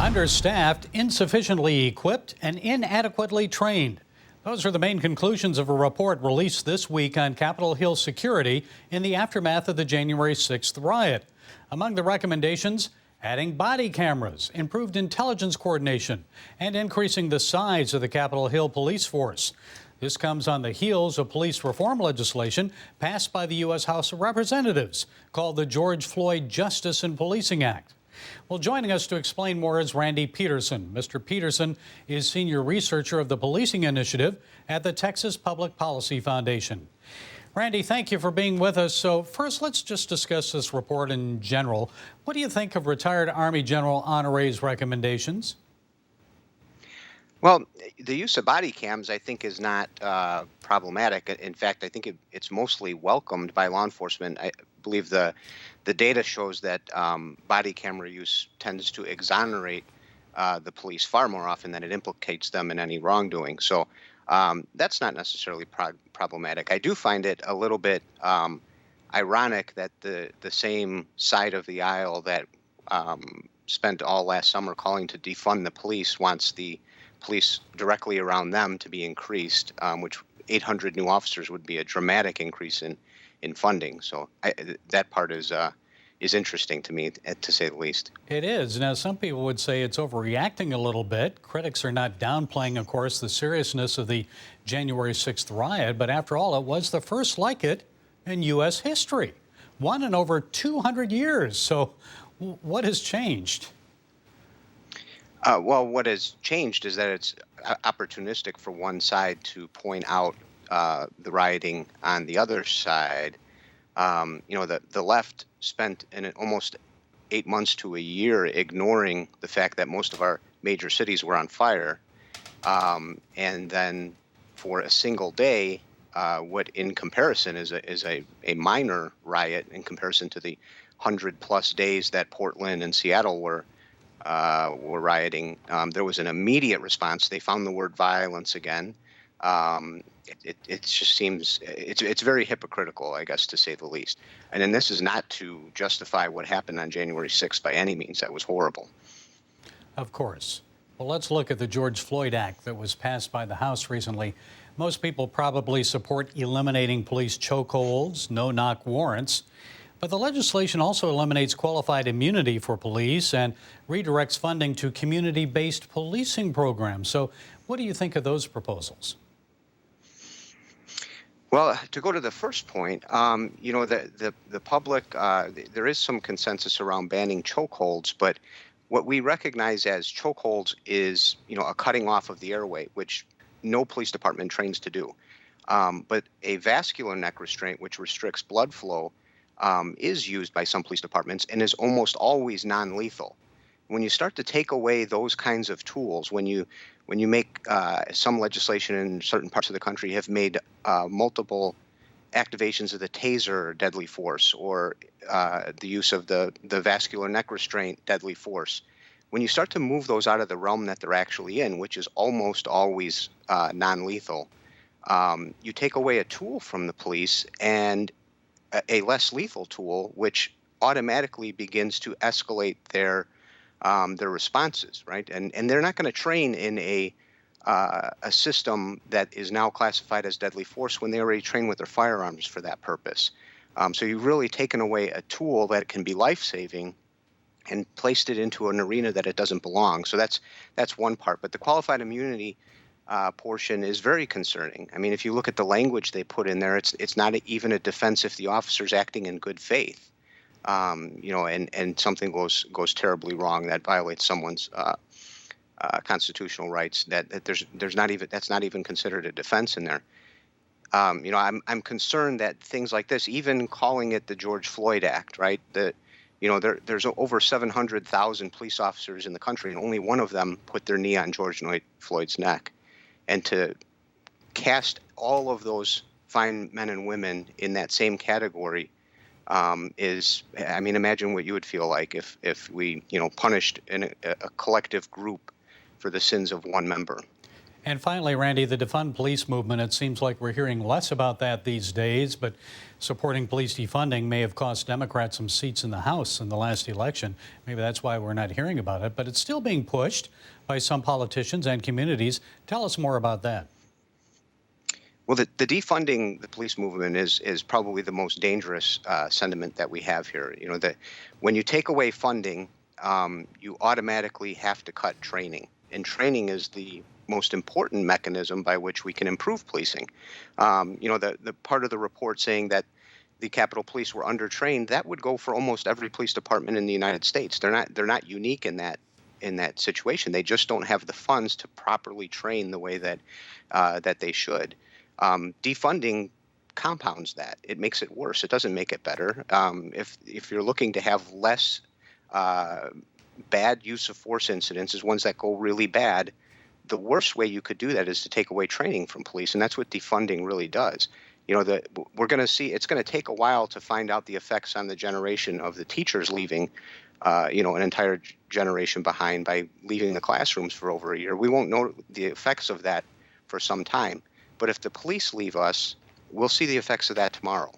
Understaffed, insufficiently equipped, and inadequately trained. Those are the main conclusions of a report released this week on Capitol Hill security in the aftermath of the January 6th riot. Among the recommendations, adding body cameras, improved intelligence coordination, and increasing the size of the Capitol Hill police force. This comes on the heels of police reform legislation passed by the U.S. House of Representatives called the George Floyd Justice and Policing Act. Well, joining us to explain more is Randy Peterson. Mr. Peterson is senior researcher of the Policing Initiative at the Texas Public Policy Foundation. Randy, thank you for being with us. So first, let's just discuss this report in general. What do you think of retired Army General Honore's recommendations? Well, the use of body cams, I think, is not problematic. In fact, I think it's mostly welcomed by law enforcement. I believe the data shows that body camera use tends to exonerate the police far more often than it implicates them in any wrongdoing. So that's not necessarily problematic. I do find it a little bit ironic that the same side of the aisle that spent all last summer calling to defund the police wants the police directly around them to be increased, which 800 new officers would be a dramatic increase in funding. So that part is interesting to me, to say the least. It is. Now, some people would say it's overreacting a little bit. Critics are not downplaying, of course, the seriousness of the January 6th riot, but after all, it was the first like it in U.S. history, one in over 200 years. So what has changed? Well, what has changed is that it's opportunistic for one side to point out the rioting on the other side. The left spent almost 8 months to a year ignoring the fact that most of our major cities were on fire. And then for a single day, what in comparison is a minor riot in comparison to the 100+ days that Portland and Seattle were rioting, there was an immediate response. They found the word violence again. It just seems it's very hypocritical, I guess, to say the least. And then this is not to justify what happened on January 6th by any means. That was horrible. Of course. Well, let's look at the George Floyd Act that was passed by the House recently. Most people probably support eliminating police chokeholds, no-knock warrants. But the legislation also eliminates qualified immunity for police and redirects funding to community-based policing programs. So what do you think of those proposals? Well, to go to the first point, the public, there is some consensus around banning chokeholds, but what we recognize as chokeholds is, a cutting off of the airway, which no police department trains to do. But a vascular neck restraint, which restricts blood flow, is used by some police departments and is almost always non-lethal. When you start to take away those kinds of tools, when you make some legislation in certain parts of the country have made multiple activations of the taser deadly force, or the use of the vascular neck restraint deadly force, when you start to move those out of the realm that they're actually in, which is almost always non-lethal, you take away a tool from the police and a less lethal tool, which automatically begins to escalate their responses, right? And they're not going to train in a system that is now classified as deadly force when they already train with their firearms for that purpose. So you've really taken away a tool that can be life-saving and placed it into an arena that it doesn't belong. So that's one part. But the qualified immunity portion is very concerning. I mean, if you look at the language they put in there, it's not even a defense if the officer's acting in good faith, and something goes terribly wrong that violates someone's constitutional rights. That's not even considered a defense in there. I'm concerned that things like this, even calling it the George Floyd Act, right? There's over 700,000 police officers in the country, and only one of them put their knee on George Floyd's neck. And to cast all of those fine men and women in that same category imagine what you would feel like if we, punished a collective group for the sins of one member. And finally, Randy, the defund police movement, it seems like we're hearing less about that these days, but supporting police defunding may have cost Democrats some seats in the House in the last election. Maybe that's why we're not hearing about it, but it's still being pushed by some politicians and communities. Tell us more about that. Well, the defunding the police movement is probably the most dangerous sentiment that we have here. You know, that when you take away funding, you automatically have to cut training, and training is the most important mechanism by which we can improve policing. You know, the part of the report saying that the Capitol Police were undertrained, that would go for almost every police department in the United States. They're not unique in that situation. They just don't have the funds to properly train the way that that they should. Defunding compounds that. It makes it worse. It doesn't make it better. If you're looking to have less bad use of force incidences, ones that go really bad, the worst way you could do that is to take away training from police, and that's what defunding really does. You know, we're going to see, it's going to take a while to find out the effects on the generation of the teachers leaving, you know, an entire generation behind by leaving the classrooms for over a year. We won't know the effects of that for some time. But if the police leave us, we'll see the effects of that tomorrow.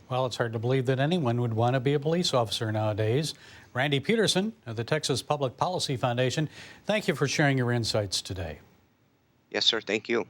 Well, it's hard to believe that anyone would want to be a police officer nowadays. Randy Peterson of the Texas Public Policy Foundation, thank you for sharing your insights today. Yes, sir. Thank you.